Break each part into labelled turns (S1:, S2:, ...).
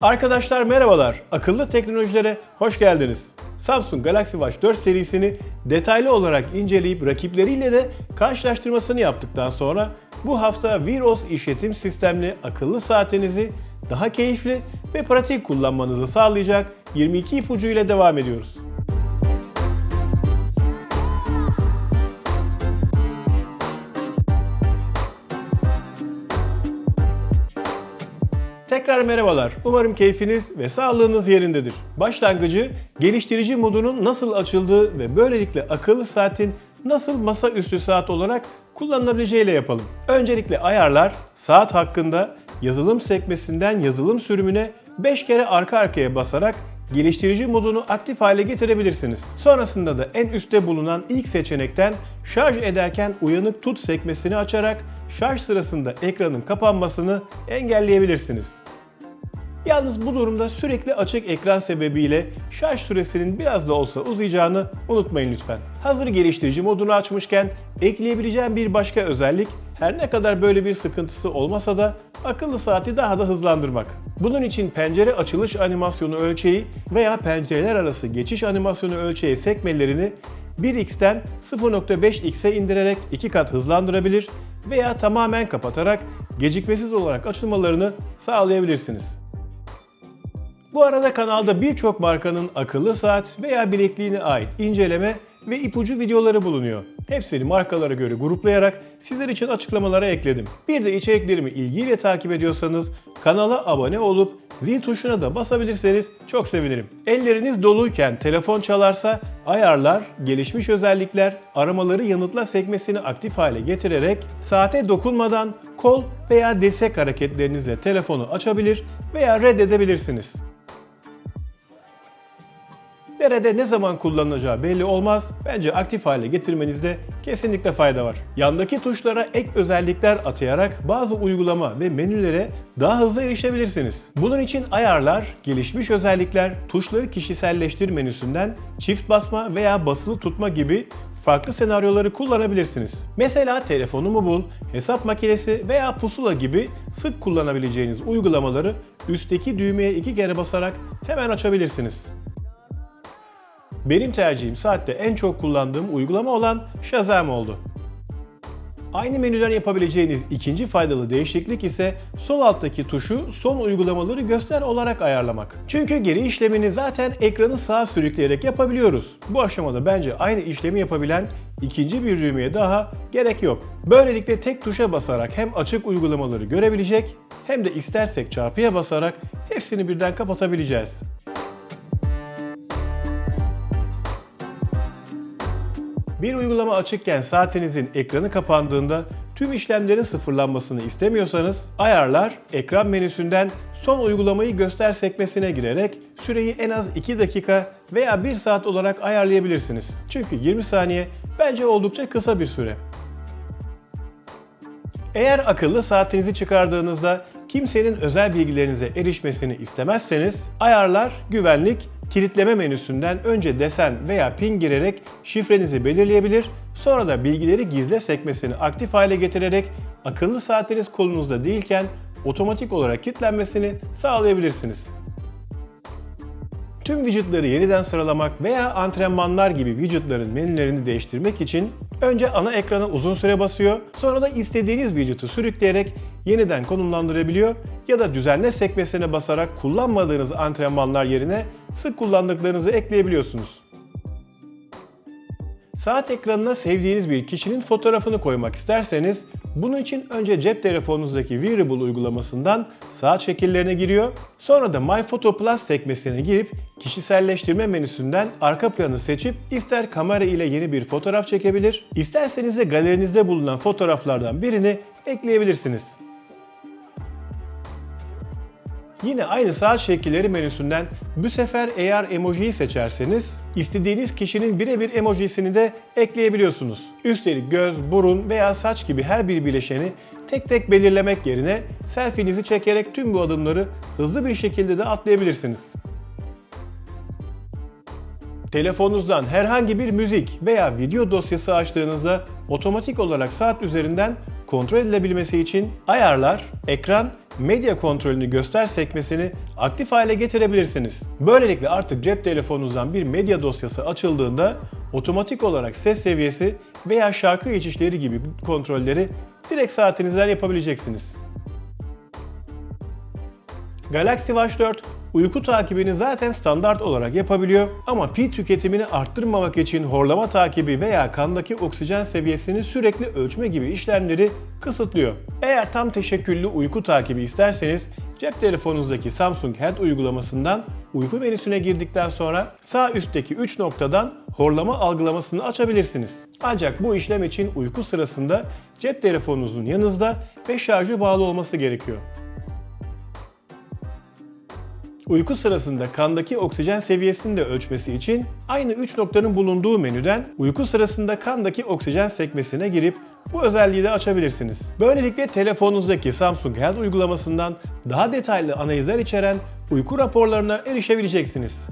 S1: Arkadaşlar merhabalar, akıllı teknolojilere hoş geldiniz. Samsung Galaxy Watch 4 serisini detaylı olarak inceleyip rakipleriyle de karşılaştırmasını yaptıktan sonra bu hafta Wear OS işletim sistemli akıllı saatinizi daha keyifli ve pratik kullanmanızı sağlayacak 22 ipucu ile devam ediyoruz. Tekrar merhabalar. Umarım keyfiniz ve sağlığınız yerindedir. Başlangıcı geliştirici modunun nasıl açıldığı ve böylelikle akıllı saatin nasıl masaüstü saat olarak kullanılabileceğiyle yapalım. Öncelikle ayarlar, saat hakkında yazılım sekmesinden yazılım sürümüne 5 kere arka arkaya basarak geliştirici modunu aktif hale getirebilirsiniz. Sonrasında da en üstte bulunan ilk seçenekten şarj ederken uyanık tut sekmesini açarak şarj sırasında ekranın kapanmasını engelleyebilirsiniz. Yalnız bu durumda sürekli açık ekran sebebiyle şarj süresinin biraz da olsa uzayacağını unutmayın lütfen. Hazır geliştirici modunu açmışken ekleyebileceğim bir başka özellik, her ne kadar böyle bir sıkıntısı olmasa da akıllı saati daha da hızlandırmak. Bunun için pencere açılış animasyonu ölçeği veya pencereler arası geçiş animasyonu ölçeği sekmelerini 1x'ten 0.5x'e indirerek 2 kat hızlandırabilir veya tamamen kapatarak gecikmesiz olarak açılmalarını sağlayabilirsiniz. Bu arada kanalda birçok markanın akıllı saat veya bilekliğine ait inceleme ve ipucu videoları bulunuyor. Hepsini markalara göre gruplayarak sizler için açıklamalara ekledim. Bir de içeriklerimi ilgiyle takip ediyorsanız kanala abone olup zil tuşuna da basabilirseniz çok sevinirim. Elleriniz doluyken telefon çalarsa ayarlar, gelişmiş özellikler, aramaları yanıtla sekmesini aktif hale getirerek saate dokunmadan kol veya dirsek hareketlerinizle telefonu açabilir veya reddedebilirsiniz. Nerede ne zaman kullanılacağı belli olmaz. Bence aktif hale getirmenizde kesinlikle fayda var. Yandaki tuşlara ek özellikler atayarak bazı uygulama ve menülere daha hızlı erişebilirsiniz. Bunun için ayarlar, gelişmiş özellikler, tuşları kişiselleştir menüsünden çift basma veya basılı tutma gibi farklı senaryoları kullanabilirsiniz. Mesela telefonumu bul, hesap makinesi veya pusula gibi sık kullanabileceğiniz uygulamaları üstteki düğmeye 2 kere basarak hemen açabilirsiniz. Benim tercihim saatte en çok kullandığım uygulama olan Shazam oldu. Aynı menüden yapabileceğiniz ikinci faydalı değişiklik ise sol alttaki tuşu son uygulamaları göster olarak ayarlamak. Çünkü geri işlemini zaten ekranı sağa sürükleyerek yapabiliyoruz. Bu aşamada bence aynı işlemi yapabilen ikinci bir düğmeye daha gerek yok. Böylelikle tek tuşa basarak hem açık uygulamaları görebilecek hem de istersek çarpıya basarak hepsini birden kapatabileceğiz. Bir uygulama açıkken saatinizin ekranı kapandığında tüm işlemlerin sıfırlanmasını istemiyorsanız ayarlar, ekran menüsünden son uygulamayı göster sekmesine girerek süreyi en az 2 dakika veya 1 saat olarak ayarlayabilirsiniz. Çünkü 20 saniye bence oldukça kısa bir süre. Eğer akıllı saatinizi çıkardığınızda kimsenin özel bilgilerinize erişmesini istemezseniz ayarlar, güvenlik, kilitleme menüsünden önce desen veya pin girerek şifrenizi belirleyebilir, sonra da bilgileri gizle sekmesini aktif hale getirerek akıllı saatiniz kolunuzda değilken otomatik olarak kilitlenmesini sağlayabilirsiniz. Tüm widgetları yeniden sıralamak veya antrenmanlar gibi widgetların menülerini değiştirmek için önce ana ekrana uzun süre basıyor, sonra da istediğiniz widget'ı sürükleyerek yeniden konumlandırabiliyor ya da düzenle sekmesine basarak kullanmadığınız antrenmanlar yerine sık kullandıklarınızı ekleyebiliyorsunuz. Saat ekranına sevdiğiniz bir kişinin fotoğrafını koymak isterseniz bunun için önce cep telefonunuzdaki Wearable uygulamasından saat şekillerine giriyor, sonra da My Photo Plus sekmesine girip kişiselleştirme menüsünden arka planı seçip ister kamera ile yeni bir fotoğraf çekebilir, isterseniz de galerinizde bulunan fotoğraflardan birini ekleyebilirsiniz. Yine aynı saat şekilleri menüsünden bu sefer eğer emojiyi seçerseniz istediğiniz kişinin birebir emojisini de ekleyebiliyorsunuz. Üstelik göz, burun veya saç gibi her bir bileşeni tek tek belirlemek yerine selfie'nizi çekerek tüm bu adımları hızlı bir şekilde de atlayabilirsiniz. Telefonunuzdan herhangi bir müzik veya video dosyası açtığınızda otomatik olarak saat üzerinden kontrol edilebilmesi için ayarlar, ekran, medya kontrolünü göster sekmesini aktif hale getirebilirsiniz. Böylelikle artık cep telefonunuzdan bir medya dosyası açıldığında otomatik olarak ses seviyesi veya şarkı geçişleri gibi kontrolleri direkt saatinizden yapabileceksiniz. Galaxy Watch 4 uyku takibini zaten standart olarak yapabiliyor ama pil tüketimini arttırmamak için horlama takibi veya kandaki oksijen seviyesini sürekli ölçme gibi işlemleri kısıtlıyor. Eğer tam teşekküllü uyku takibi isterseniz cep telefonunuzdaki Samsung Health uygulamasından uyku menüsüne girdikten sonra sağ üstteki 3 noktadan horlama algılamasını açabilirsiniz. Ancak bu işlem için uyku sırasında cep telefonunuzun yanınızda ve şarjı bağlı olması gerekiyor. Uyku sırasında kandaki oksijen seviyesini de ölçmesi için aynı 3 noktanın bulunduğu menüden uyku sırasında kandaki oksijen sekmesine girip bu özelliği de açabilirsiniz. Böylelikle telefonunuzdaki Samsung Health uygulamasından daha detaylı analizler içeren uyku raporlarına erişebileceksiniz.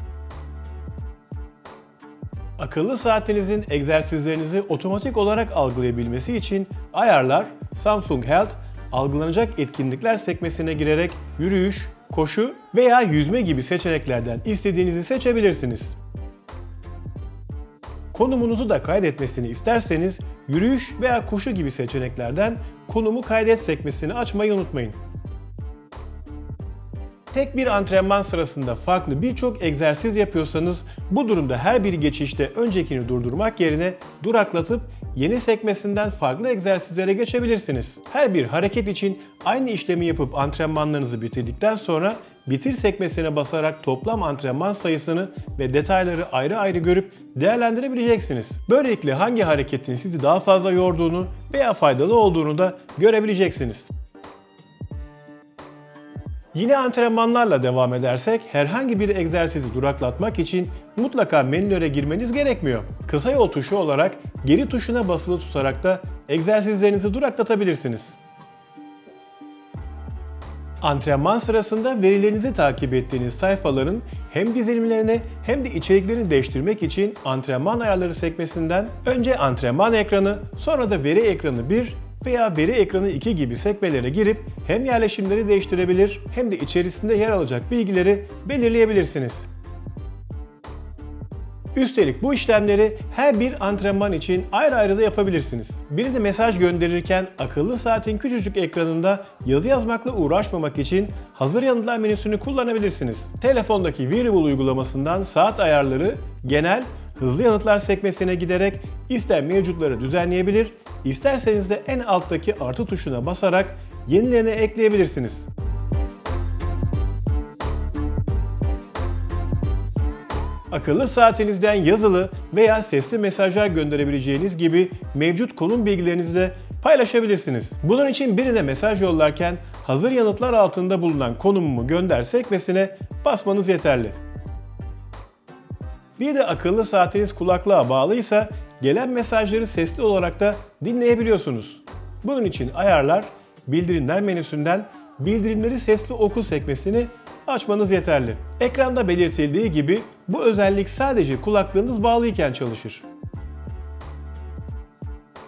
S1: Akıllı saatinizin egzersizlerinizi otomatik olarak algılayabilmesi için ayarlar, Samsung Health, algılanacak etkinlikler sekmesine girerek yürüyüş, koşu veya yüzme gibi seçeneklerden istediğinizi seçebilirsiniz. Konumunuzu da kaydetmesini isterseniz yürüyüş veya koşu gibi seçeneklerden konumu kaydet sekmesini açmayı unutmayın. Tek bir antrenman sırasında farklı birçok egzersiz yapıyorsanız bu durumda her bir geçişte öncekini durdurmak yerine duraklatıp yeni sekmesinden farklı egzersizlere geçebilirsiniz. Her bir hareket için aynı işlemi yapıp antrenmanlarınızı bitirdikten sonra bitir sekmesine basarak toplam antrenman sayısını ve detayları ayrı ayrı görüp değerlendirebileceksiniz. Böylelikle hangi hareketin sizi daha fazla yorduğunu veya faydalı olduğunu da görebileceksiniz. Yine antrenmanlarla devam edersek herhangi bir egzersizi duraklatmak için mutlaka menülere girmeniz gerekmiyor. Kısa yol tuşu olarak geri tuşuna basılı tutarak da egzersizlerinizi duraklatabilirsiniz. Antrenman sırasında verilerinizi takip ettiğiniz sayfaların hem dizilimlerini hem de içeriklerini değiştirmek için antrenman ayarları sekmesinden önce antrenman ekranı, sonra da veri ekranı 1 veya veri ekranı 2 gibi sekmelere girip hem yerleşimleri değiştirebilir hem de içerisinde yer alacak bilgileri belirleyebilirsiniz. Üstelik bu işlemleri her bir antrenman için ayrı ayrı da yapabilirsiniz. Birine mesaj gönderirken akıllı saatin küçücük ekranında yazı yazmakla uğraşmamak için hazır yanıtlar menüsünü kullanabilirsiniz. Telefondaki Wearable uygulamasından saat ayarları, genel, hızlı yanıtlar sekmesine giderek ister mevcutları düzenleyebilir, isterseniz de en alttaki artı tuşuna basarak yenilerini ekleyebilirsiniz. Akıllı saatinizden yazılı veya sesli mesajlar gönderebileceğiniz gibi mevcut konum bilgilerinizi de paylaşabilirsiniz. Bunun için birine mesaj yollarken hazır yanıtlar altında bulunan konumumu gönder sekmesine basmanız yeterli. Bir de akıllı saatiniz kulaklığa bağlıysa gelen mesajları sesli olarak da dinleyebiliyorsunuz. Bunun için ayarlar, bildirimler menüsünden bildirimleri sesli oku sekmesini açmanız yeterli. Ekranda belirtildiği gibi bu özellik sadece kulaklığınız bağlıyken çalışır.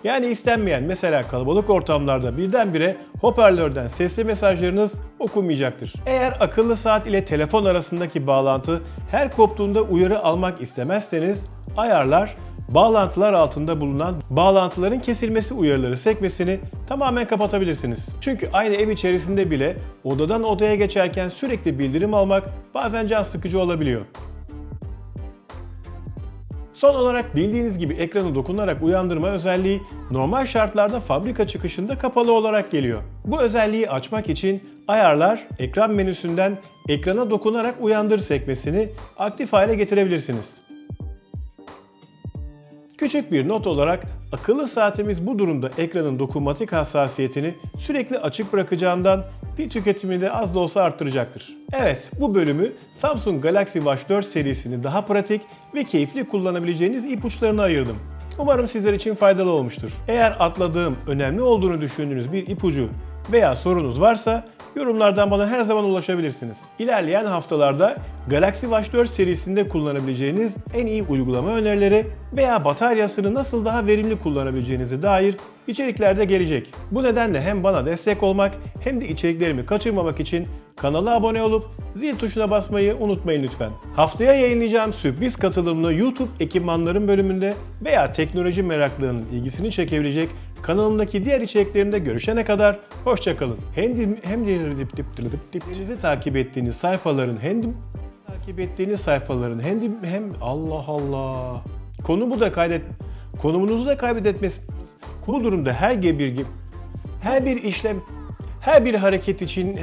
S1: Yani istenmeyen, mesela kalabalık ortamlarda birdenbire hoparlörden sesli mesajlarınız okunmayacaktır. Eğer akıllı saat ile telefon arasındaki bağlantı her koptuğunda uyarı almak istemezseniz ayarlar, bağlantılar altında bulunan bağlantıların kesilmesi uyarıları sekmesini tamamen kapatabilirsiniz. Çünkü aynı ev içerisinde bile odadan odaya geçerken sürekli bildirim almak bazen can sıkıcı olabiliyor. Son olarak bildiğiniz gibi ekranı dokunarak uyandırma özelliği normal şartlarda fabrika çıkışında kapalı olarak geliyor. Bu özelliği açmak için ayarlar, ekran menüsünden ekrana dokunarak uyandır sekmesini aktif hale getirebilirsiniz. Küçük bir not olarak akıllı saatimiz bu durumda ekranın dokunmatik hassasiyetini sürekli açık bırakacağından pil tüketimini de az da olsa arttıracaktır. Evet, bu bölümü Samsung Galaxy Watch 4 serisini daha pratik ve keyifli kullanabileceğiniz ipuçlarına ayırdım. Umarım sizler için faydalı olmuştur. Eğer atladığım, önemli olduğunu düşündüğünüz bir ipucu veya sorunuz varsa yorumlardan bana her zaman ulaşabilirsiniz. İlerleyen haftalarda Galaxy Watch 4 serisinde kullanabileceğiniz en iyi uygulama önerileri veya bataryasını nasıl daha verimli kullanabileceğinize dair içerikler de gelecek. Bu nedenle hem bana destek olmak hem de içeriklerimi kaçırmamak için kanala abone olup zil tuşuna basmayı unutmayın lütfen. Haftaya yayınlayacağım sürpriz katılımlı YouTube ekipmanların bölümünde veya teknoloji meraklının ilgisini çekebilecek kanalımdaki diğer içeriklerimde görüşene kadar hoşça kalın. Hem takip ettiğiniz sayfaların hem Allah Allah. Konumunuzu da kaybetmesi. Bu durumda her bir işlem, her bir hareket için